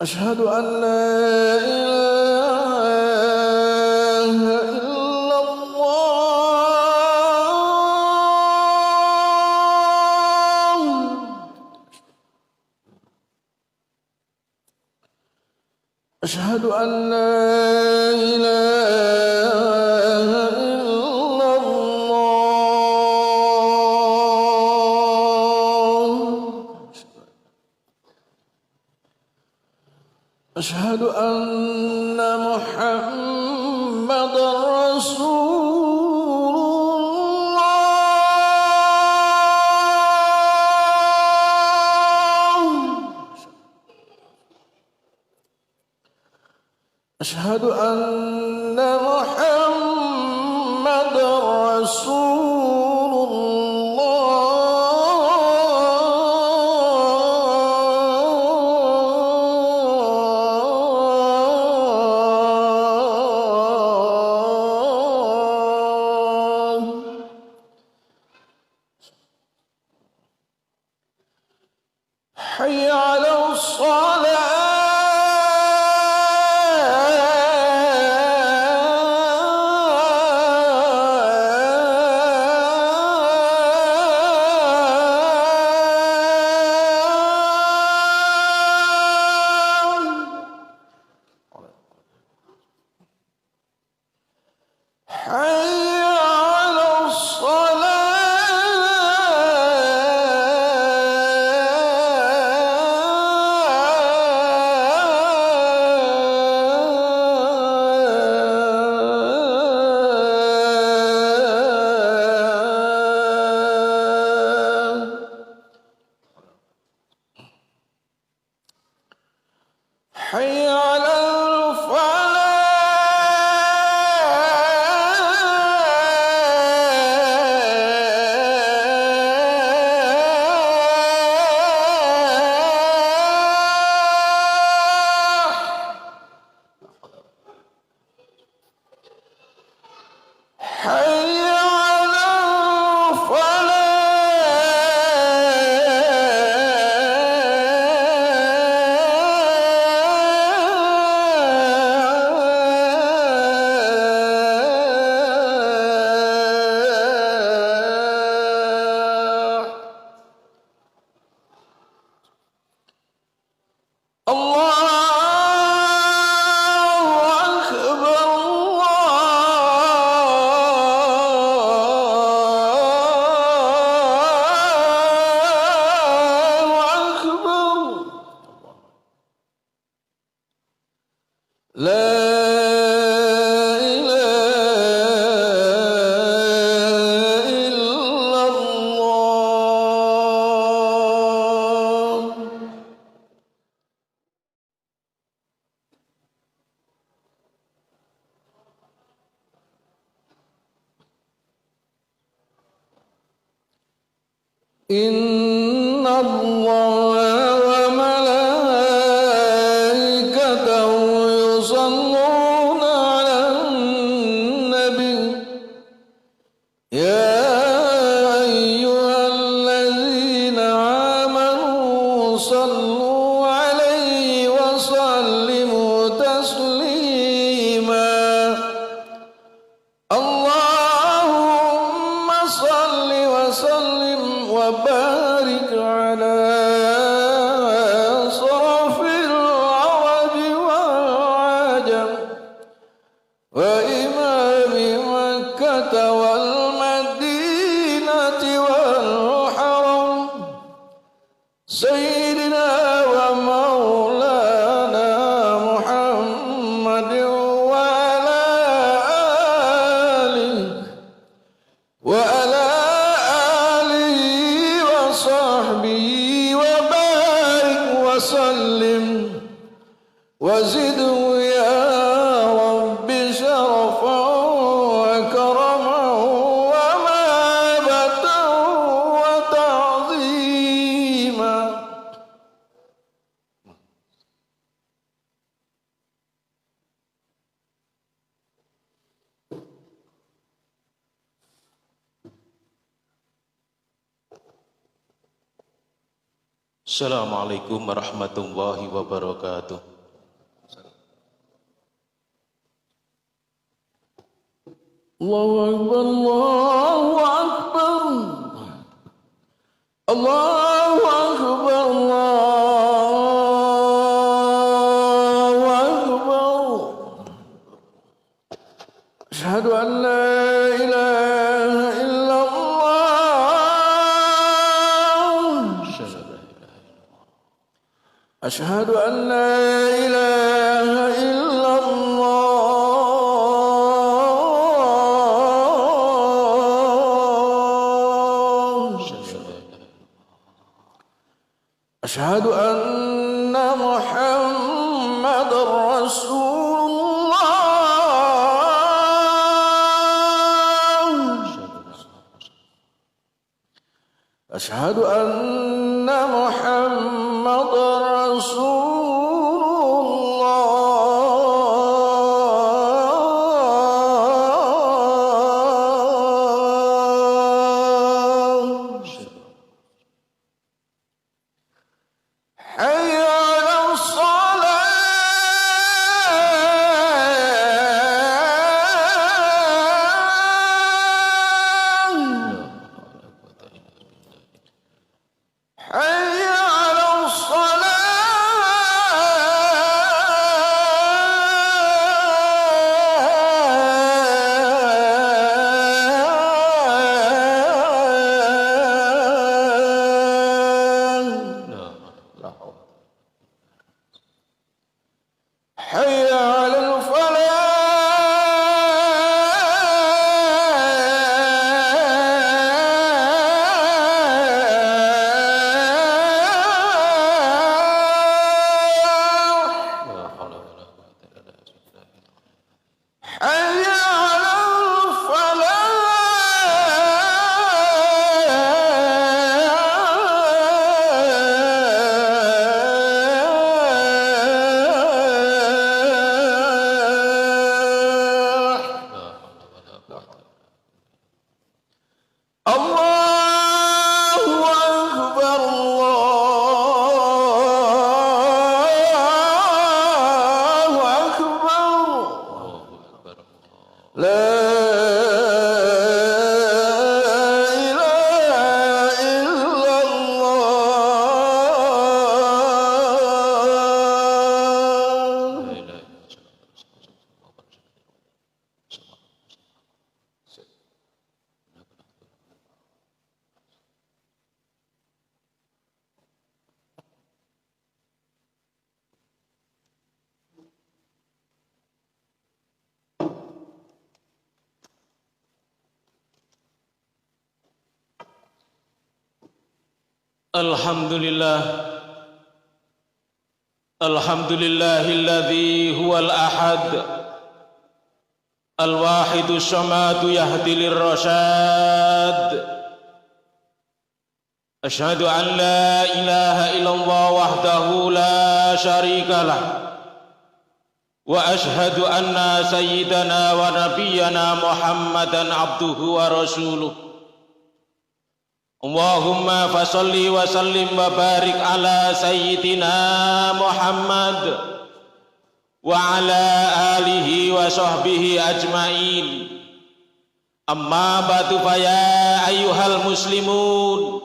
أشهد أن لا إله إلا الله. أشهد أن لا إله إلا الله. أشهد أن محمدا رسول الله. أشهد أن محمدا رسول الله. حي على حي على إن الله وملائكته يصلون على النبي يا أيها الذين آمنوا صلوا عليه وسلموا تسليما اللهم صل وسلم وبارك على أشرف العرب والعجم وإمام مكة والمدينة والحرم سيدنا ومولانا محمد وعلى آله وصحبه وبارك وسلم وزده يا رب شرفا وكرما ومهابة Assalamualaikum warahmatullahi wabarakatuh. Allahu Akbar, Allahu Akbar, Allahu Akbar. Asyhadu an la ilaha illallah. Asyhadu an la ilaha illallah. Asyhadu anna Muhammadar Rasulullah. Asyhadu anna Muhammadar Rasulullah. Hayya 'alas salah. Hayya 'alas salah. حي على الفلاح. حي على الفلاح. Allahu Akbar, Allahu Akbar. La ilaha illallah. Alhamdulillah. Alhamdulillahilladzi huwal ahad al-wahidu samadu yahdi lirrasyad. Asyhadu an la ilaha illallah wahdahu la syarika lah. Wa asyhadu anna sayyidana wa nabiyyana Muhammadan abduhu wa rasuluh. Allahumma fasalli wa sallim wa barik ala sayyidina Muhammad wa ala alihi wa sahbihi ajmain. Amma ba'du, fa ya ayyuhal muslimun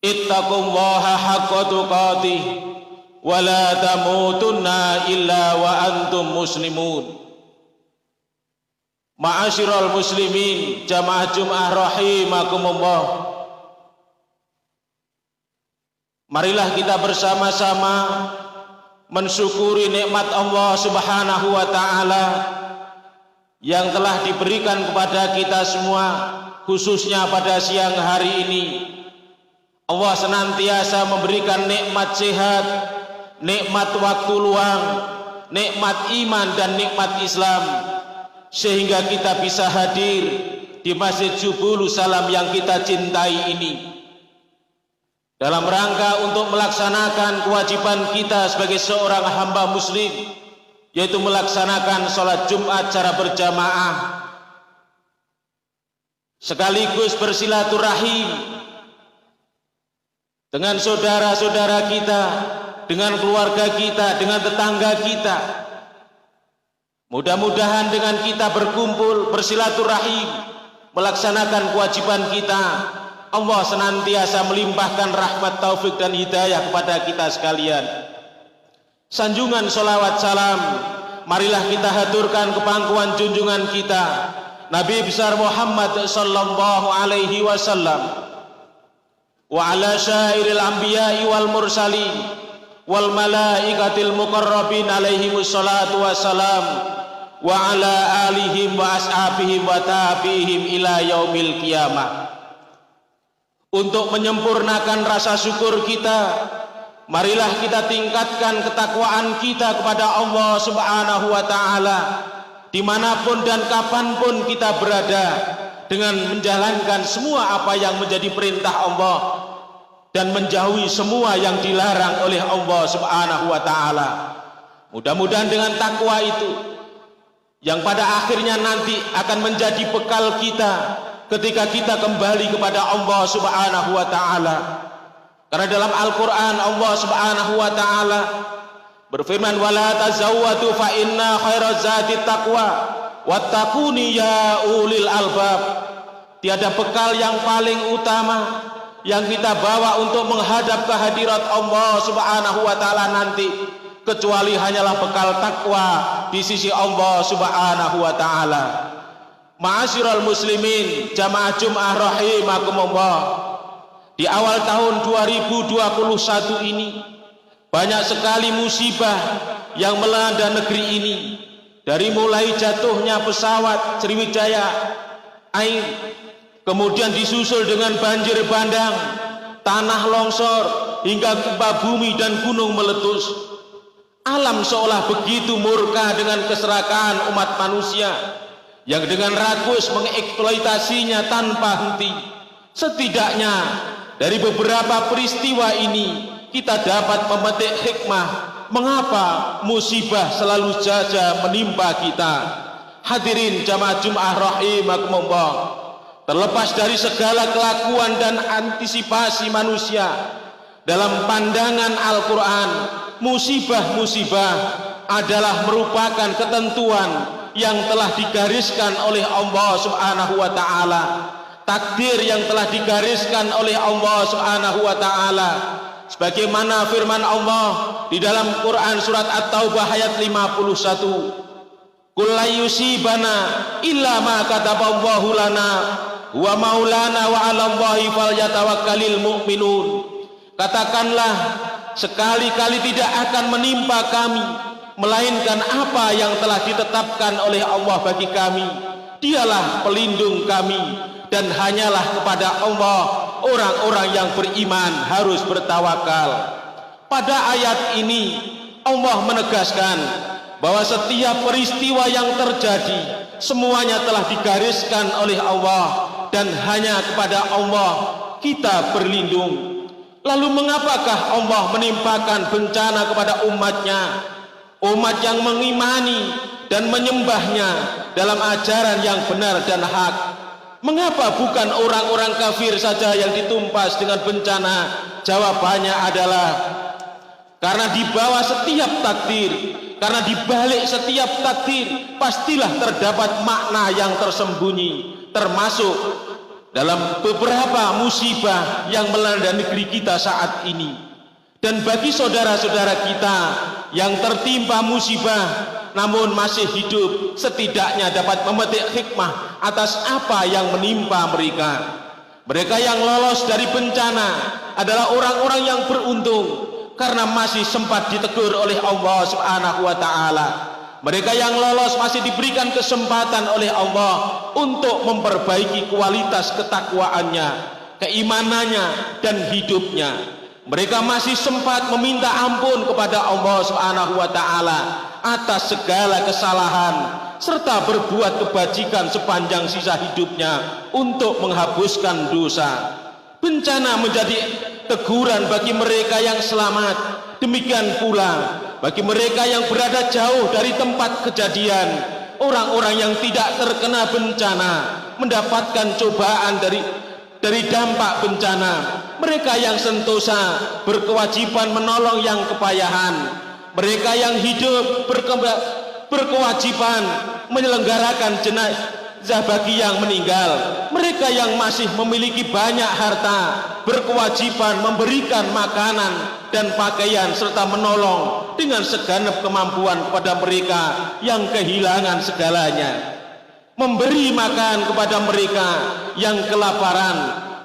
ittaqullaha haqqa tuqatih wa la tamutunna illa wa antum muslimun. Ma'asyiral muslimin, jamaah Jum'ah rahimakumullah. Marilah kita bersama-sama mensyukuri nikmat Allah Subhanahu wa taala yang telah diberikan kepada kita semua, khususnya pada siang hari ini. Allah senantiasa memberikan nikmat sehat, nikmat waktu luang, nikmat iman dan nikmat Islam, sehingga kita bisa hadir di Masjid Jubulus Salam yang kita cintai ini dalam rangka untuk melaksanakan kewajiban kita sebagai seorang hamba muslim, yaitu melaksanakan sholat Jumat secara berjamaah sekaligus bersilaturahim dengan saudara-saudara kita, dengan keluarga kita, dengan tetangga kita. Mudah-mudahan dengan kita berkumpul, bersilaturahim, melaksanakan kewajiban kita, Allah senantiasa melimpahkan rahmat, taufik dan hidayah kepada kita sekalian. Sanjungan sholawat salam marilah kita haturkan ke pangkuan junjungan kita Nabi besar Muhammad sallallahu alaihi wasallam, wa ala syairil anbiya'i wal mursalin wal malaikatil muqarrabin alaihimus salatu wassalam, wa ala alihim wa ashabihim wa tabi'ihim ila yaumil qiyamah. Untuk menyempurnakan rasa syukur kita, marilah kita tingkatkan ketakwaan kita kepada Allah Subhanahu wa ta'ala dimanapun dan kapanpun kita berada, dengan menjalankan semua apa yang menjadi perintah Allah dan menjauhi semua yang dilarang oleh Allah Subhanahu wa ta'ala. Mudah-mudahan dengan takwa itu yang pada akhirnya nanti akan menjadi bekal kita ketika kita kembali kepada Allah Subhanahu wa ta'ala. Karena dalam Al-Quran Allah Subhanahu wa ta'ala berfirman, wala tazawwadu fa inna khairaz zati taqwa wattaquni ya ulil albab. Tiada bekal yang paling utama yang kita bawa untuk menghadap kehadirat Allah Subhanahu wa ta'ala nanti kecuali hanyalah bekal takwa di sisi Allah Subhanahu wa ta'ala. Ma'asyiral muslimin, jamaah Jumat rahimakumullah. Di awal tahun 2021 ini banyak sekali musibah yang melanda negeri ini, dari mulai jatuhnya pesawat Sriwijaya Air, kemudian disusul dengan banjir bandang, tanah longsor, hingga gempa bumi dan gunung meletus. Alam seolah begitu murka dengan keserakahan umat manusia yang dengan rakus mengeksploitasinya tanpa henti. Setidaknya dari beberapa peristiwa ini kita dapat memetik hikmah mengapa musibah selalu saja menimpa kita. Hadirin jamaah Jumat rahimakumullah, terlepas dari segala kelakuan dan antisipasi manusia, dalam pandangan Al-Quran, musibah-musibah adalah merupakan ketentuan yang telah digariskan oleh Allah Subhanahu wa ta'ala, takdir yang telah digariskan oleh Allah Subhanahu wa ta'ala, sebagaimana firman Allah di dalam Quran surat At-Taubah ayat 51, qul la yusibana illa ma kataballahu lana wa maulana wa 'alallahi falyatawakkalul mu'minun. Katakanlah, sekali-kali tidak akan menimpa kami melainkan apa yang telah ditetapkan oleh Allah bagi kami. Dialah pelindung kami, dan hanyalah kepada Allah orang-orang yang beriman harus bertawakal. Pada ayat ini Allah menegaskan bahwa setiap peristiwa yang terjadi semuanya telah digariskan oleh Allah, dan hanya kepada Allah kita berlindung. Lalu mengapakah Allah menimpakan bencana kepada umatnya, umat yang mengimani dan menyembahnya dalam ajaran yang benar dan hak? Mengapa bukan orang-orang kafir saja yang ditumpas dengan bencana? Jawabannya adalah karena di bawah setiap takdir, karena di balik setiap takdir pastilah terdapat makna yang tersembunyi, termasuk dalam beberapa musibah yang melanda negeri kita saat ini. Dan bagi saudara-saudara kita yang tertimpa musibah namun masih hidup, setidaknya dapat memetik hikmah atas apa yang menimpa mereka. Mereka yang lolos dari bencana adalah orang-orang yang beruntung karena masih sempat ditegur oleh Allah Subhanahu wa ta'ala. Mereka yang lolos masih diberikan kesempatan oleh Allah untuk memperbaiki kualitas ketakwaannya, keimanannya, dan hidupnya. Mereka masih sempat meminta ampun kepada Allah Subhanahu wa ta'ala atas segala kesalahan, serta berbuat kebajikan sepanjang sisa hidupnya untuk menghapuskan dosa. Bencana menjadi teguran bagi mereka yang selamat. Demikian pula bagi mereka yang berada jauh dari tempat kejadian, orang-orang yang tidak terkena bencana mendapatkan cobaan dari dampak bencana. mereka yang sentosa berkewajiban menolong yang kepayahan, mereka yang hidup berkewajiban menyelenggarakan jenazah bagi yang meninggal, mereka yang masih memiliki banyak harta berkewajiban memberikan makanan dan pakaian serta menolong dengan segenap kemampuan kepada mereka yang kehilangan segalanya, memberi makan kepada mereka yang kelaparan,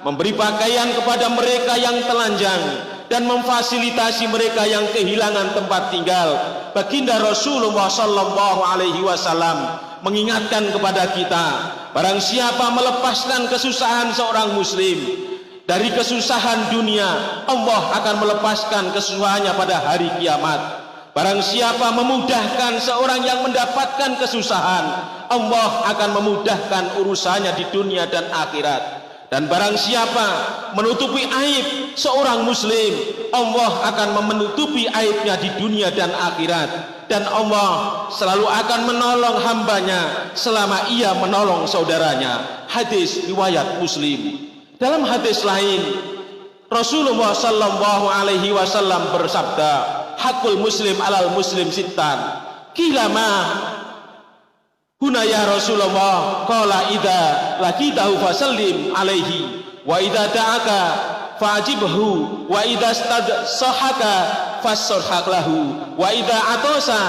memberi pakaian kepada mereka yang telanjang, dan memfasilitasi mereka yang kehilangan tempat tinggal. Baginda Rasulullah sallallahu alaihi wasallam mengingatkan kepada kita, barang siapa melepaskan kesusahan seorang muslim dari kesusahan dunia, Allah akan melepaskan kesusahannya pada hari kiamat. Barang siapa memudahkan seorang yang mendapatkan kesusahan, Allah akan memudahkan urusannya di dunia dan akhirat. Dan barang siapa menutupi aib seorang muslim, Allah akan menutupi aibnya di dunia dan akhirat. Dan Allah selalu akan menolong hambanya selama ia menolong saudaranya. Hadis riwayat Muslim. Dalam hadis lain, Rasulullah sallallahu alaihi wasallam bersabda, hakul muslim alal muslim sittan. Kilama huna ya Rasulullah, qala idza laqitahu fasallim alaihi wa idza da'aka fa'jibhu wa idza sahaka fasarhak lahu wa idza atasa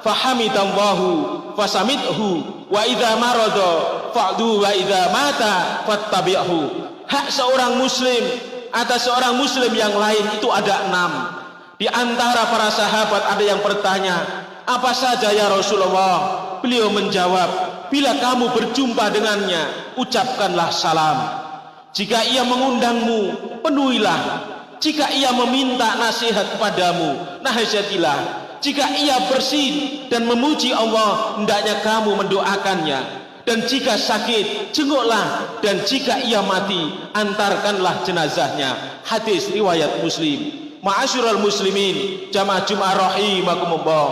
fahamidallahu fasamidhu wa idza marada fa'du wa idza mata fattabi'hu. Hak seorang muslim atas seorang muslim yang lain itu ada 6. Di antara para sahabat ada yang bertanya, apa saja ya Rasulullah? Beliau menjawab, bila kamu berjumpa dengannya, ucapkanlah salam. Jika ia mengundangmu, penuhilah. Jika ia meminta nasihat kepadamu, nasihatilah. Jika ia bersih dan memuji Allah, hendaknya kamu mendoakannya. Dan jika sakit, jenguklah. Dan jika ia mati, antarkanlah jenazahnya. Hadis riwayat Muslim. Ma'asyiral muslimin, jamaah Jumat rahimakumullah.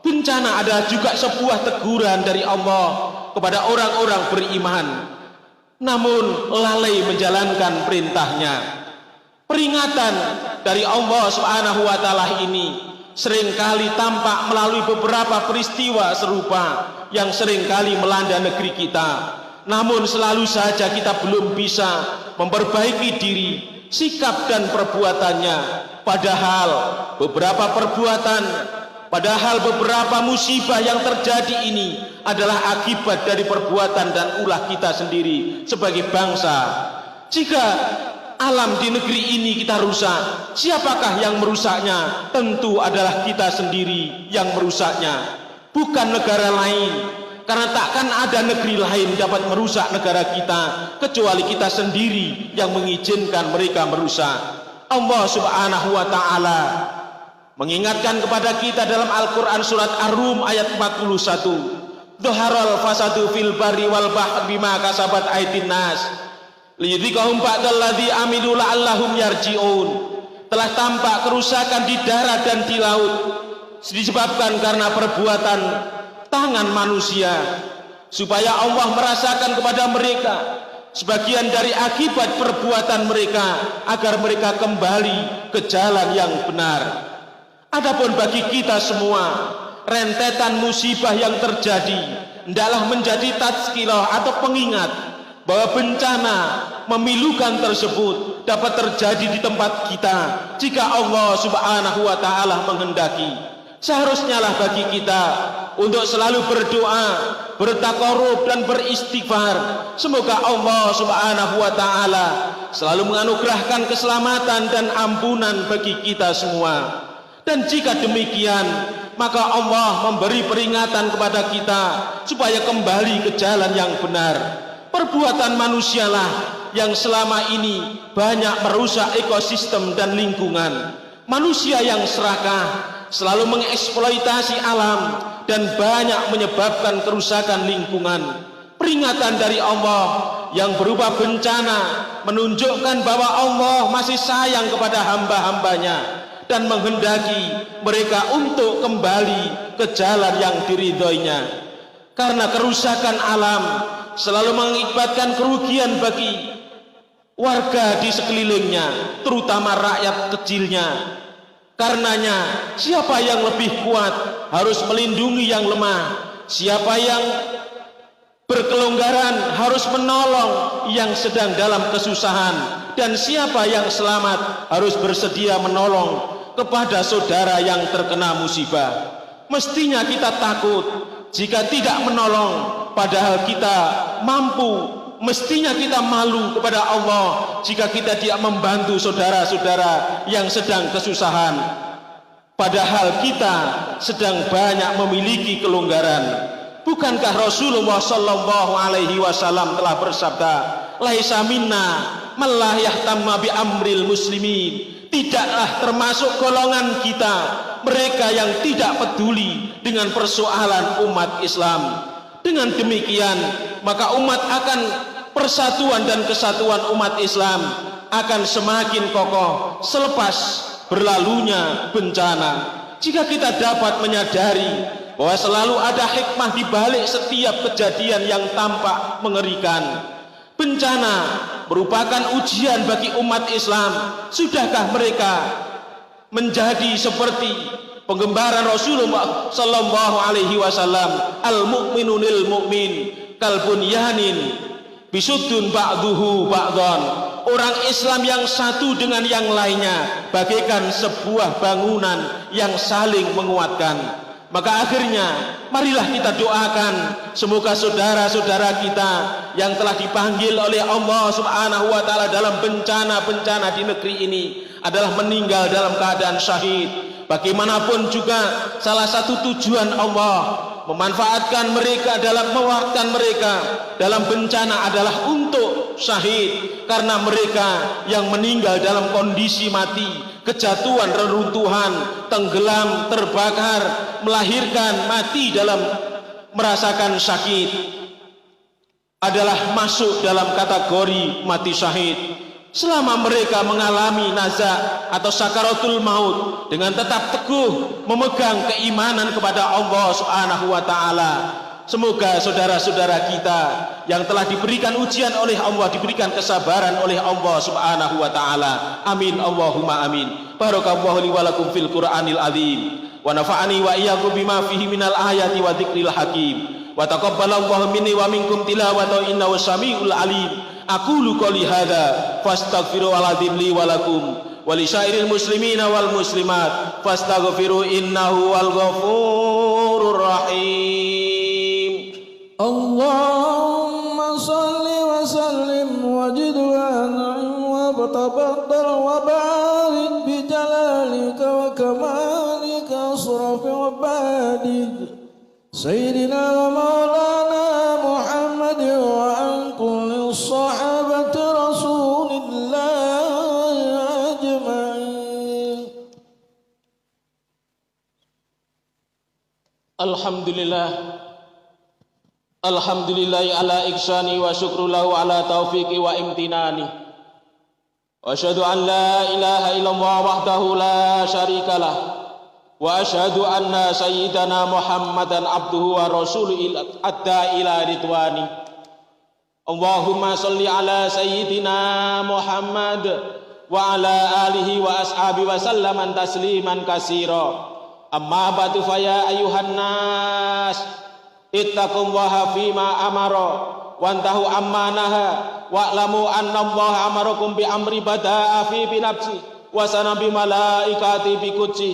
Bencana adalah juga sebuah teguran dari Allah kepada orang-orang beriman, namun lalai menjalankan perintahnya. Peringatan dari Allah Subhanahu wa taala ini seringkali tampak melalui beberapa peristiwa serupa yang seringkali melanda negeri kita. Namun selalu saja kita belum bisa memperbaiki diri, sikap dan perbuatannya. Padahal beberapa musibah yang terjadi ini adalah akibat dari perbuatan dan ulah kita sendiri sebagai bangsa. Jika alam di negeri ini kita rusak, siapakah yang merusaknya? Tentu adalah kita sendiri yang merusaknya, bukan negara lain. Karena takkan ada negeri lain dapat merusak negara kita kecuali kita sendiri yang mengizinkan mereka merusak. Allah Subhanahu wa taala mengingatkan kepada kita dalam Al-Quran surat Ar-Rum ayat 41, Dhaharal fasadu fil barri wal bahri bima kasabat aydin nas liyudhiqahum ba'dalladzi amilu la'allahum yarji'un. Telah tampak kerusakan di darat dan di laut disebabkan karena perbuatan tangan manusia, supaya Allah merasakan kepada mereka sebagian dari akibat perbuatan mereka agar mereka kembali ke jalan yang benar. Adapun bagi kita semua, rentetan musibah yang terjadi hendaklah menjadi tazkirah atau pengingat bahwa bencana memilukan tersebut dapat terjadi di tempat kita jika Allah Subhanahu wa taala menghendaki. Seharusnya lah bagi kita untuk selalu berdoa, bertakarub dan beristighfar. Semoga Allah Subhanahu wa taala selalu menganugerahkan keselamatan dan ampunan bagi kita semua. Dan jika demikian, maka Allah memberi peringatan kepada kita supaya kembali ke jalan yang benar. Perbuatan manusialah yang selama ini banyak merusak ekosistem dan lingkungan. Manusia yang serakah selalu mengeksploitasi alam dan banyak menyebabkan kerusakan lingkungan. Peringatan dari Allah yang berupa bencana menunjukkan bahwa Allah masih sayang kepada hamba-hambanya dan menghendaki mereka untuk kembali ke jalan yang diridhoinya. Karena kerusakan alam selalu mengakibatkan kerugian bagi warga di sekelilingnya, terutama rakyat kecilnya. Karenanya siapa yang lebih kuat harus melindungi yang lemah, siapa yang berkelonggaran harus menolong yang sedang dalam kesusahan, dan siapa yang selamat harus bersedia menolong kepada saudara yang terkena musibah. Mestinya kita takut jika tidak menolong padahal kita mampu. Mestinya kita malu kepada Allah jika kita tidak membantu saudara-saudara yang sedang kesusahan, padahal kita sedang banyak memiliki kelonggaran. Bukankah Rasulullah sallallahu alaihi wasallam telah bersabda, laisa minna man la yahtamma bi amril muslimin, tidaklah termasuk golongan kita mereka yang tidak peduli dengan persoalan umat Islam. Dengan demikian maka umat akan persatuan dan kesatuan umat Islam akan semakin kokoh selepas berlalunya bencana. Jika kita dapat menyadari bahwa selalu ada hikmah di balik setiap kejadian yang tampak mengerikan, bencana merupakan ujian bagi umat Islam. Sudahkah mereka menjadi seperti penggambaran Rasulullah sallallahu alaihi wasallam, al-mu'minu lil mu'min kalbunyanin bisuddun ba'duhu ba'dhan. Orang Islam yang satu dengan yang lainnya bagaikan sebuah bangunan yang saling menguatkan. Maka akhirnya marilah kita doakan semoga saudara-saudara kita yang telah dipanggil oleh Allah Subhanahu wa taala dalam bencana-bencana di negeri ini adalah meninggal dalam keadaan syahid. Bagaimanapun juga salah satu tujuan Allah memanfaatkan mereka dalam bencana adalah untuk syahid, karena mereka yang meninggal dalam kondisi mati, kejatuhan, reruntuhan, tenggelam, terbakar, melahirkan, mati dalam merasakan sakit adalah masuk dalam kategori mati syahid. Selama mereka mengalami nazak atau sakaratul maut dengan tetap teguh memegang keimanan kepada Allah Subhanahu wa taala. Semoga saudara-saudara kita yang telah diberikan ujian oleh Allah diberikan kesabaran oleh Allah Subhanahu wa taala. Amin Allahumma amin. Barakallahu li wa lakum fil Qur'anil azim wa nafa'ani wa iyyakum bima fihi minal ayati wa dzikril hakim. Wa taqabbalallahu minni wa minkum tilawatahu innahu samiul alim. Aqulu qouli hadza fastaghfirullahaladzim li wa lakum wa li syairil muslimina wal muslimat fastaghfiru innahu wal ghafurur rahim. Allahumma salli wa sallim wajid wa an'im wa tabaddal wa barik bi jalalika wa kamalika asrafi wa badik sayyidina wa maulana Muhammad wa an kulli sahabati rasulillah ajma'in. Alhamdulillahi ala iksani wa syukru lahu ala taufiqi wa imtinani. Wa asyhadu an la ilaha illallah wahdahu la syarikalah. Wa asyhadu anna sayyidana Muhammadan abduhu wa rasuluhu adda ila ridwani. Allahumma salli ala sayyidina Muhammad wa ala alihi wa ashabi wa sallaman tasliman katsira. Amma ba'du fa ya ayuhan nas ittaqullaha fima amara wantahu amma naha wa'lamu anna Allah amarakum bi amri bada'a fi bi nafsi wa sana bi malaikati bi qudsi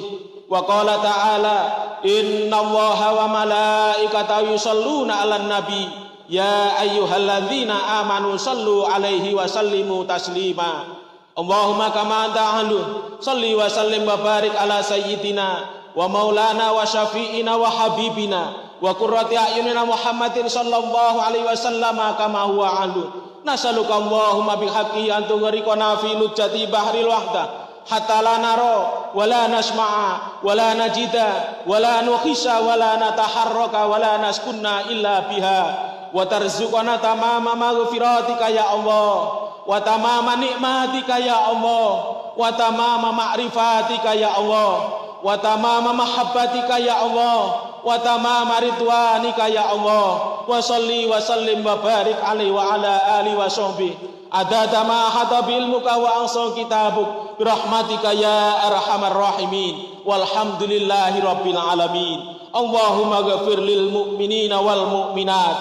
wa qala ta'ala inna Allaha wa malaikatahu yusholluna 'alan nabi ya ayyuhalladzina amanu sallu 'alaihi wa sallimu taslima. Allahumma kama anta ahlu salli wa sallim wa barik ala sayyidina wa maulana wa syafi'ina wa habibina wa qurrati a'yunina Muhammadin sallallahu alaihi wasallam kama huwa ahlu. Nasaluka Allahumma bihaqqi an tughriqana fi lujjati bahril wahdah hatta la nara wa la nasma'a wa la najida wa la nukhisa wa la nataharraka wa la naskunna illa biha wa tarzuqana tamama maghfiratika ya Allah wa tamama nikmatika ya Allah wa tamama ma'rifatika ya Allah wa tamama mahabbatika ya Allah wa tamama ridwanika ya Allah wa salli wa sallim wa barik alaihi wa ala alihi wa sahbihi adada ma ahata bi ilmuka wa ahsa kitabuk bi rahmatika ya arhamar rahimin walhamdulillahi rabbil alamin. Allahumma ghafir lil mu'minina wal mu'minat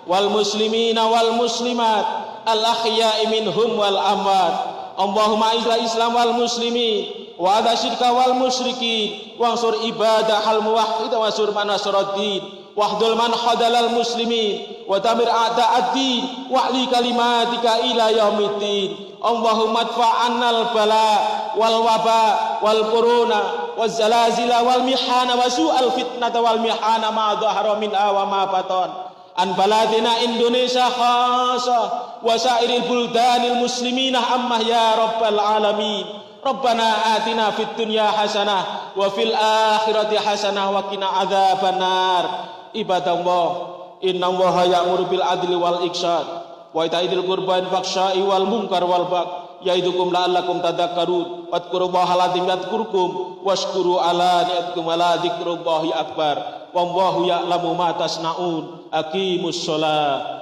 wal muslimina wal muslimat al ahya'i minhum wal amwat. Allahumma izza islam wal muslimin wa adha syirka wal musyrikin wansur ibadah al muwahhid wa sur man nasruddin wahdul man khadalal muslimin wa tamir a'da'ad-din wa li kalimatika ila yaumiddin. Allahumma adfa'annal bala wal waba wal corona waz zalazila wal mihana wa su'al fitnata wal mihana ma dhahara min wa ma batan an baladina Indonesia khassa wa sairil buldanil muslimina amma ya rabbal alamin. Rabbana atina fid dunya hasanah wa fil akhirati hasanah wa qina adzabannar. Ibadallah, innallaha ya'muru bil adli wal ihsan wa itaa'il qurba wal fahsya'i wal munkar wal baghi ya'idukum la'allakum tadhakkarun. Wadhkurullaha al-'azim yadhkurkum washkuru ala ni'matikum ala dzikrullahi akbar. Wallahu ya'lamu ma tasna'un. Aqimus shalah.